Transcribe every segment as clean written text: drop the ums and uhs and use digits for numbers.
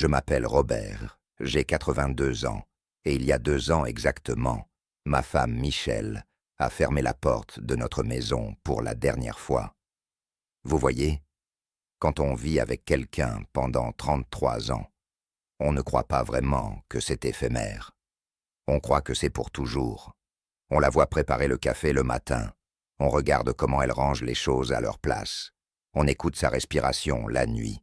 Je m'appelle Robert, j'ai 82 ans, et il y a 2 ans exactement, ma femme Michel a fermé la porte de notre maison pour la dernière fois. Vous voyez, quand on vit avec quelqu'un pendant 33 ans, on ne croit pas vraiment que c'est éphémère. On croit que c'est pour toujours. On la voit préparer le café le matin. On regarde comment elle range les choses à leur place. On écoute sa respiration la nuit.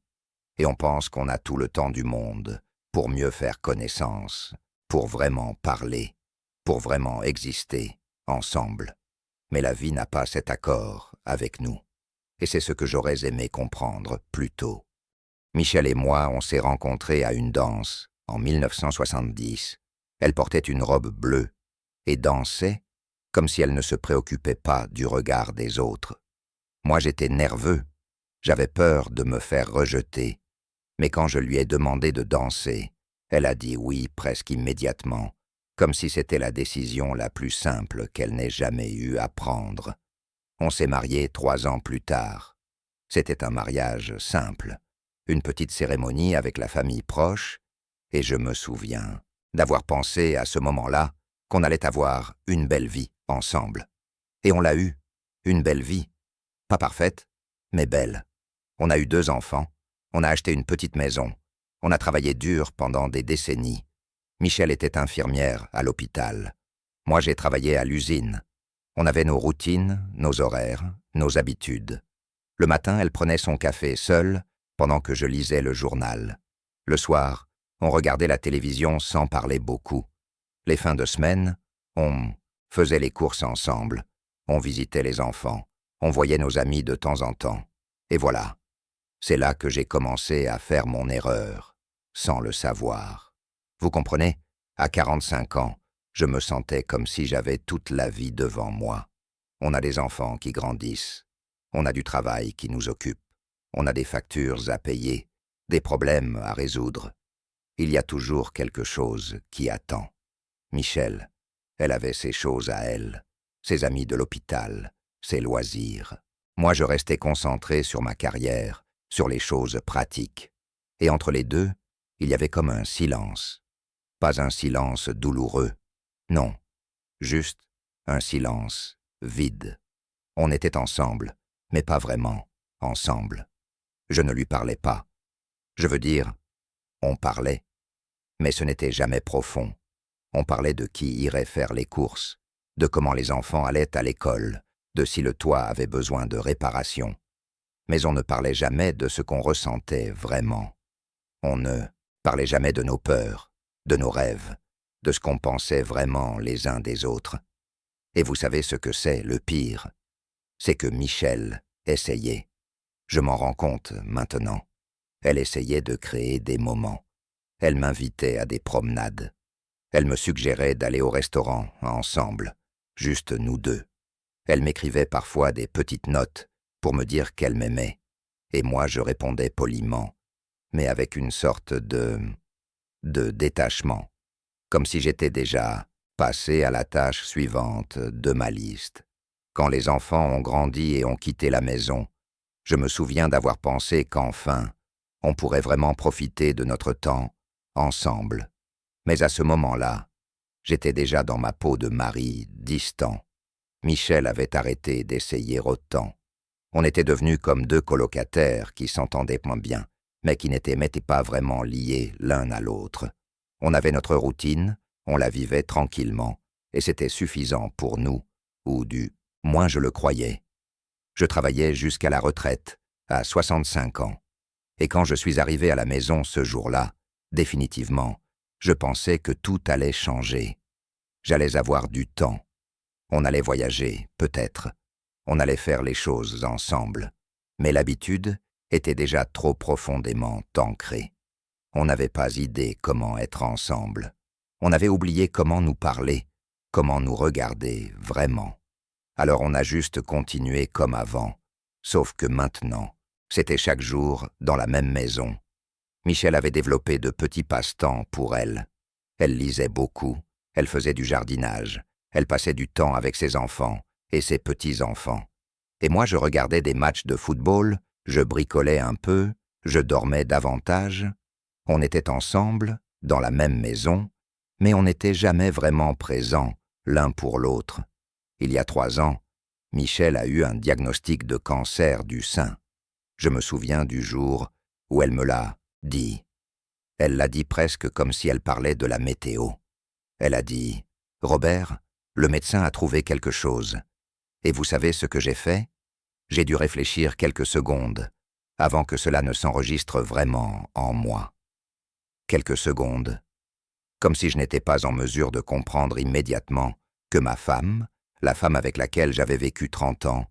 Et on pense qu'on a tout le temps du monde pour mieux faire connaissance, pour vraiment parler, pour vraiment exister ensemble. Mais la vie n'a pas cet accord avec nous. Et c'est ce que j'aurais aimé comprendre plus tôt. Michel et moi, on s'est rencontrés à une danse en 1970. Elle portait une robe bleue et dansait comme si elle ne se préoccupait pas du regard des autres. Moi, j'étais nerveux. J'avais peur de me faire rejeter. Mais quand je lui ai demandé de danser, elle a dit oui presque immédiatement, comme si c'était la décision la plus simple qu'elle n'ait jamais eu à prendre. On s'est mariés 3 ans plus tard. C'était un mariage simple, une petite cérémonie avec la famille proche, et je me souviens d'avoir pensé à ce moment-là qu'on allait avoir une belle vie ensemble. Et on l'a eue, une belle vie. Pas parfaite, mais belle. On a eu 2 enfants, on a acheté une petite maison, on a travaillé dur pendant des décennies. Michel était infirmière à l'hôpital. Moi, j'ai travaillé à l'usine. On avait nos routines, nos horaires, nos habitudes. Le matin, elle prenait son café seule pendant que je lisais le journal. Le soir, on regardait la télévision sans parler beaucoup. Les fins de semaine, on faisait les courses ensemble. On visitait les enfants. On voyait nos amis de temps en temps. Et voilà. C'est là que j'ai commencé à faire mon erreur, sans le savoir. Vous comprenez? À 45 ans, je me sentais comme si j'avais toute la vie devant moi. On a des enfants qui grandissent. On a du travail qui nous occupe. On a des factures à payer, des problèmes à résoudre. Il y a toujours quelque chose qui attend. Michel, elle avait ses choses à elle, ses amis de l'hôpital, ses loisirs. Moi, je restais concentré sur ma carrière, sur les choses pratiques. Et entre les deux, il y avait comme un silence. Pas un silence douloureux. Non, juste un silence vide. On était ensemble, mais pas vraiment ensemble. Je ne lui parlais pas. Je veux dire, on parlait, mais ce n'était jamais profond. On parlait de qui irait faire les courses, de comment les enfants allaient à l'école, de si le toit avait besoin de réparation. Mais on ne parlait jamais de ce qu'on ressentait vraiment. On ne parlait jamais de nos peurs, de nos rêves, de ce qu'on pensait vraiment les uns des autres. Et vous savez ce que c'est le pire? C'est que Michel essayait. Je m'en rends compte maintenant. Elle essayait de créer des moments. Elle m'invitait à des promenades. Elle me suggérait d'aller au restaurant ensemble, juste nous deux. Elle m'écrivait parfois des petites notes pour me dire qu'elle m'aimait. Et moi, je répondais poliment, mais avec une sorte de détachement, comme si j'étais déjà passé à la tâche suivante de ma liste. Quand les enfants ont grandi et ont quitté la maison, je me souviens d'avoir pensé qu'enfin, on pourrait vraiment profiter de notre temps ensemble. Mais à ce moment-là, j'étais déjà dans ma peau de mari distant. Michel avait arrêté d'essayer autant. On était devenus comme 2 colocataires qui s'entendaient bien, mais qui n'étaient pas vraiment liés l'un à l'autre. On avait notre routine, on la vivait tranquillement, et c'était suffisant pour nous, ou du moins je le croyais. Je travaillais jusqu'à la retraite, à 65 ans. Et quand je suis arrivé à la maison ce jour-là, définitivement, je pensais que tout allait changer. J'allais avoir du temps. On allait voyager, peut-être. On allait faire les choses ensemble. Mais l'habitude était déjà trop profondément ancrée. On n'avait pas idée comment être ensemble. On avait oublié comment nous parler, comment nous regarder vraiment. Alors on a juste continué comme avant, sauf que maintenant, c'était chaque jour dans la même maison. Michel avait développé de petits passe-temps pour elle. Elle lisait beaucoup, elle faisait du jardinage, elle passait du temps avec ses enfants et ses petits-enfants. Et moi, je regardais des matchs de football, je bricolais un peu, je dormais davantage. On était ensemble, dans la même maison, mais on n'était jamais vraiment présents l'un pour l'autre. Il y a 3 ans, Michel a eu un diagnostic de cancer du sein. Je me souviens du jour où elle me l'a dit. Elle l'a dit presque comme si elle parlait de la météo. Elle a dit « Robert, le médecin a trouvé quelque chose. Et vous savez ce que j'ai fait ? J'ai dû réfléchir quelques secondes avant que cela ne s'enregistre vraiment en moi. Quelques secondes, comme si je n'étais pas en mesure de comprendre immédiatement que ma femme, la femme avec laquelle j'avais vécu 30 ans,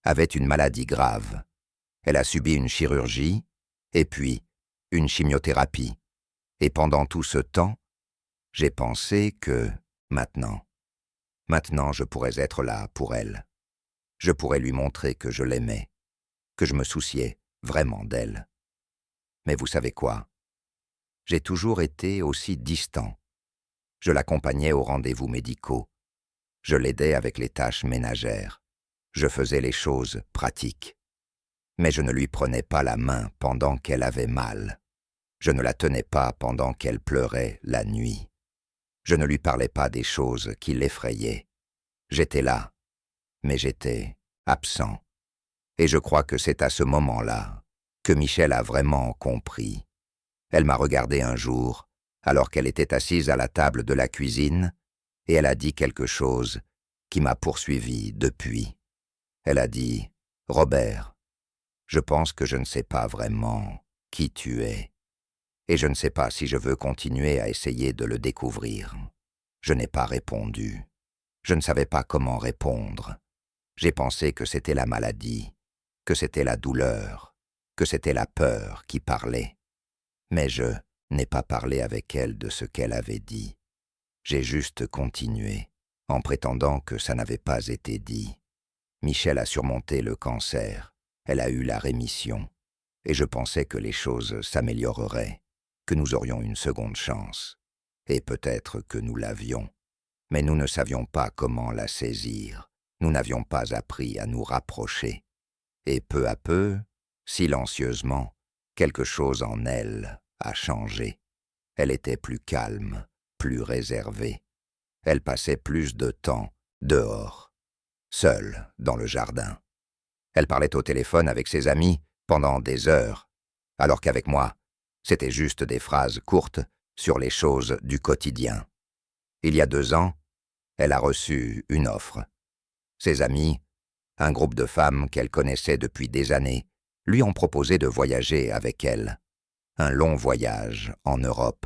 avait une maladie grave. Elle a subi une chirurgie, et puis une chimiothérapie. Et pendant tout ce temps, j'ai pensé que, maintenant, je pourrais être là pour elle. Je pourrais lui montrer que je l'aimais, que je me souciais vraiment d'elle. Mais vous savez quoi ? J'ai toujours été aussi distant. Je l'accompagnais aux rendez-vous médicaux. Je l'aidais avec les tâches ménagères. Je faisais les choses pratiques. Mais je ne lui prenais pas la main pendant qu'elle avait mal. Je ne la tenais pas pendant qu'elle pleurait la nuit. Je ne lui parlais pas des choses qui l'effrayaient. J'étais là, mais j'étais absent. Et je crois que c'est à ce moment-là que Michel a vraiment compris. Elle m'a regardé un jour, alors qu'elle était assise à la table de la cuisine, et elle a dit quelque chose qui m'a poursuivi depuis. Elle a dit « Robert, je pense que je ne sais pas vraiment qui tu es, et je ne sais pas si je veux continuer à essayer de le découvrir. » Je n'ai pas répondu. Je ne savais pas comment répondre. J'ai pensé que c'était la maladie, que c'était la douleur, que c'était la peur qui parlait. Mais je n'ai pas parlé avec elle de ce qu'elle avait dit. J'ai juste continué, en prétendant que ça n'avait pas été dit. Michel a surmonté le cancer, elle a eu la rémission, et je pensais que les choses s'amélioreraient, que nous aurions une seconde chance, et peut-être que nous l'avions. Mais nous ne savions pas comment la saisir, nous n'avions pas appris à nous rapprocher. Et peu à peu, silencieusement, quelque chose en elle a changé. Elle était plus calme, plus réservée. Elle passait plus de temps dehors, seule dans le jardin. Elle parlait au téléphone avec ses amis pendant des heures, alors qu'avec moi, c'était juste des phrases courtes sur les choses du quotidien. Il y a 2 ans, elle a reçu une offre. Ses amis, un groupe de femmes qu'elle connaissait depuis des années, lui ont proposé de voyager avec elle. Un long voyage en Europe,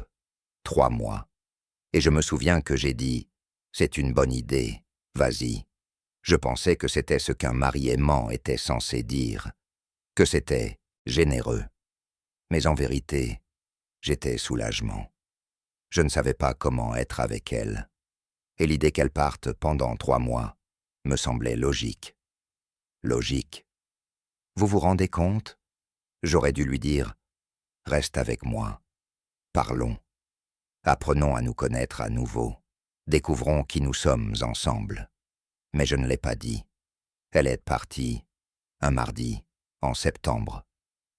3 mois. Et je me souviens que j'ai dit « C'est une bonne idée, vas-y ». Je pensais que c'était ce qu'un mari aimant était censé dire, que c'était généreux. Mais en vérité, j'étais soulagement. Je ne savais pas comment être avec elle. Et l'idée qu'elle parte pendant 3 mois me semblait logique. Logique. Vous vous rendez compte ? J'aurais dû lui dire « Reste avec moi. Parlons. Apprenons à nous connaître à nouveau. Découvrons qui nous sommes ensemble. » Mais je ne l'ai pas dit. Elle est partie, un mardi, en septembre.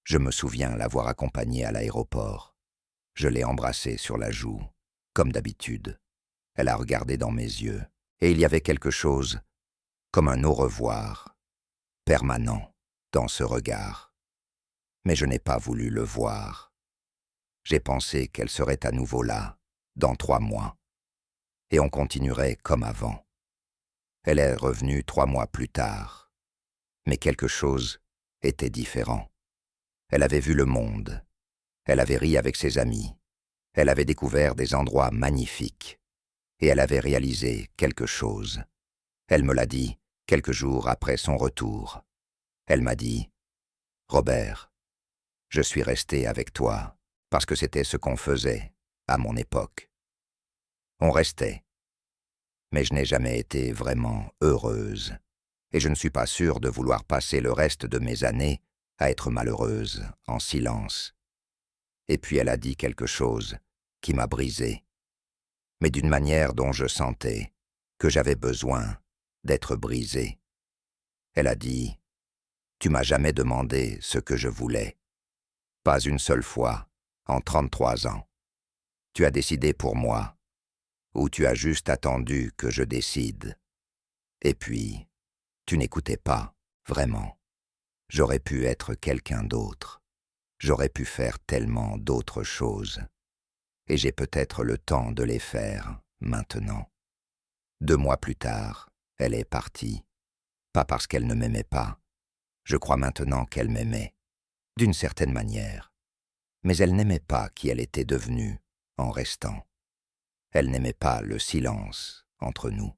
Je me souviens l'avoir accompagnée à l'aéroport. Je l'ai embrassée sur la joue, comme d'habitude. Elle a regardé dans mes yeux, et il y avait quelque chose, comme un au revoir, permanent, dans ce regard. Mais je n'ai pas voulu le voir. J'ai pensé qu'elle serait à nouveau là, dans 3 mois, et on continuerait comme avant. Elle est revenue 3 mois plus tard, mais quelque chose était différent. Elle avait vu le monde, elle avait ri avec ses amis, elle avait découvert des endroits magnifiques, et elle avait réalisé quelque chose. Elle me l'a dit quelques jours après son retour. Elle m'a dit « Robert, je suis resté avec toi parce que c'était ce qu'on faisait à mon époque. On restait. Mais je n'ai jamais été vraiment heureuse, et je ne suis pas sûre de vouloir passer le reste de mes années à être malheureuse, en silence. » Et puis elle a dit quelque chose qui m'a brisé, mais d'une manière dont je sentais que j'avais besoin d'être brisé. Elle a dit « Tu m'as jamais demandé ce que je voulais. Pas une seule fois, en 33 ans. Tu as décidé pour moi, ou tu as juste attendu que je décide. Et puis, tu n'écoutais pas, vraiment. J'aurais pu être quelqu'un d'autre. J'aurais pu faire tellement d'autres choses. Et j'ai peut-être le temps de les faire maintenant. 2 mois plus tard, elle est partie. Pas parce qu'elle ne m'aimait pas. Je crois maintenant qu'elle m'aimait, d'une certaine manière. Mais elle n'aimait pas qui elle était devenue en restant. Elle n'aimait pas le silence entre nous.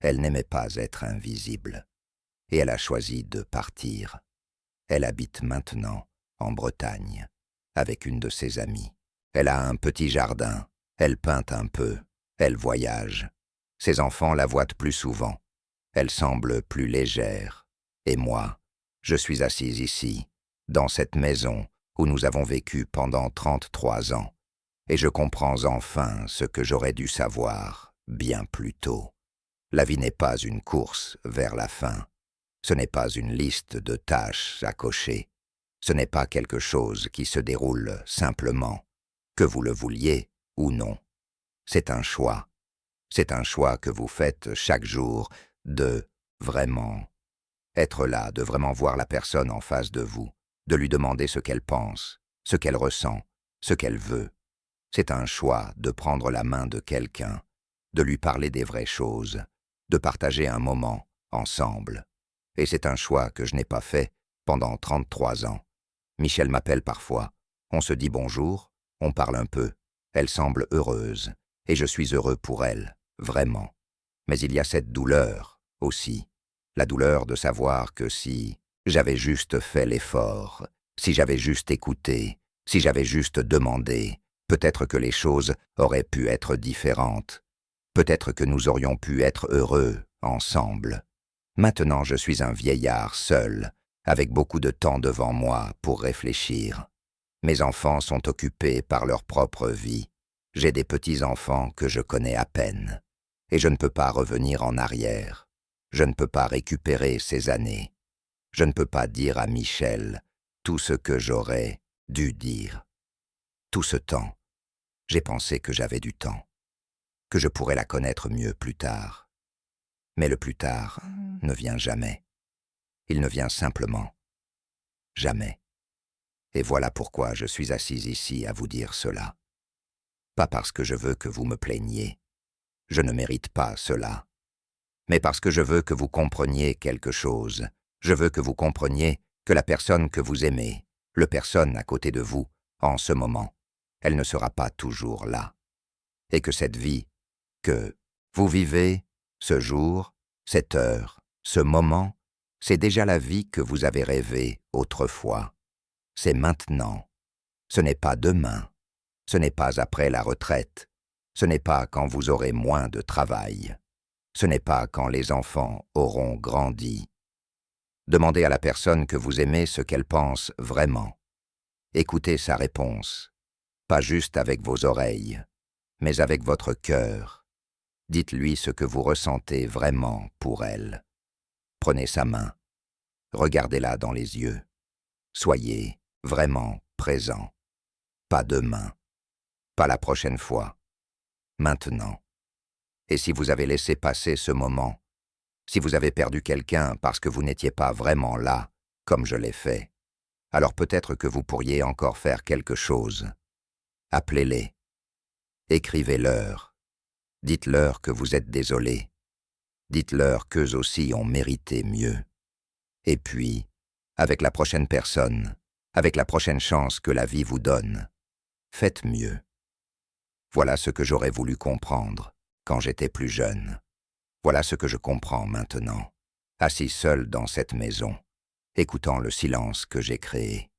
Elle n'aimait pas être invisible. Et elle a choisi de partir. Elle habite maintenant en Bretagne, avec une de ses amies. Elle a un petit jardin, elle peint un peu, elle voyage. Ses enfants la voient plus souvent. Elle semble plus légère. Et moi, je suis assise ici, dans cette maison où nous avons vécu pendant 33 ans, et je comprends enfin ce que j'aurais dû savoir bien plus tôt. La vie n'est pas une course vers la fin. Ce n'est pas une liste de tâches à cocher. Ce n'est pas quelque chose qui se déroule simplement, que vous le vouliez ou non. C'est un choix. C'est un choix que vous faites chaque jour de vraiment être là, de vraiment voir la personne en face de vous, de lui demander ce qu'elle pense, ce qu'elle ressent, ce qu'elle veut. C'est un choix de prendre la main de quelqu'un, de lui parler des vraies choses, de partager un moment ensemble. Et c'est un choix que je n'ai pas fait pendant 33 ans. Michel m'appelle parfois, on se dit bonjour, on parle un peu, elle semble heureuse, et je suis heureux pour elle, vraiment. Mais il y a cette douleur aussi, la douleur de savoir que si j'avais juste fait l'effort, si j'avais juste écouté, si j'avais juste demandé, peut-être que les choses auraient pu être différentes, peut-être que nous aurions pu être heureux ensemble. Maintenant je suis un vieillard seul, avec beaucoup de temps devant moi pour réfléchir. Mes enfants sont occupés par leur propre vie. J'ai des petits-enfants que je connais à peine. Et je ne peux pas revenir en arrière. Je ne peux pas récupérer ces années. Je ne peux pas dire à Michel tout ce que j'aurais dû dire. Tout ce temps, j'ai pensé que j'avais du temps, que je pourrais la connaître mieux plus tard. Mais le plus tard ne vient jamais. Il ne vient simplement jamais. Et voilà pourquoi je suis assise ici à vous dire cela. Pas parce que je veux que vous me plaigniez. Je ne mérite pas cela. Mais parce que je veux que vous compreniez quelque chose. Je veux que vous compreniez que la personne que vous aimez, le personne à côté de vous, en ce moment, elle ne sera pas toujours là. Et que cette vie, que vous vivez, ce jour, cette heure, ce moment, c'est déjà la vie que vous avez rêvée autrefois. C'est maintenant. Ce n'est pas demain. Ce n'est pas après la retraite. Ce n'est pas quand vous aurez moins de travail. Ce n'est pas quand les enfants auront grandi. Demandez à la personne que vous aimez ce qu'elle pense vraiment. Écoutez sa réponse, pas juste avec vos oreilles, mais avec votre cœur. Dites-lui ce que vous ressentez vraiment pour elle. Prenez sa main, regardez-la dans les yeux. Soyez vraiment présent. Pas demain, pas la prochaine fois, maintenant. Et si vous avez laissé passer ce moment, si vous avez perdu quelqu'un parce que vous n'étiez pas vraiment là, comme je l'ai fait, alors peut-être que vous pourriez encore faire quelque chose. Appelez-les, écrivez-leur, dites-leur que vous êtes désolé, dites-leur qu'eux aussi ont mérité mieux. Et puis, avec la prochaine personne, avec la prochaine chance que la vie vous donne, faites mieux. Voilà ce que j'aurais voulu comprendre quand j'étais plus jeune. Voilà ce que je comprends maintenant, assis seul dans cette maison, écoutant le silence que j'ai créé.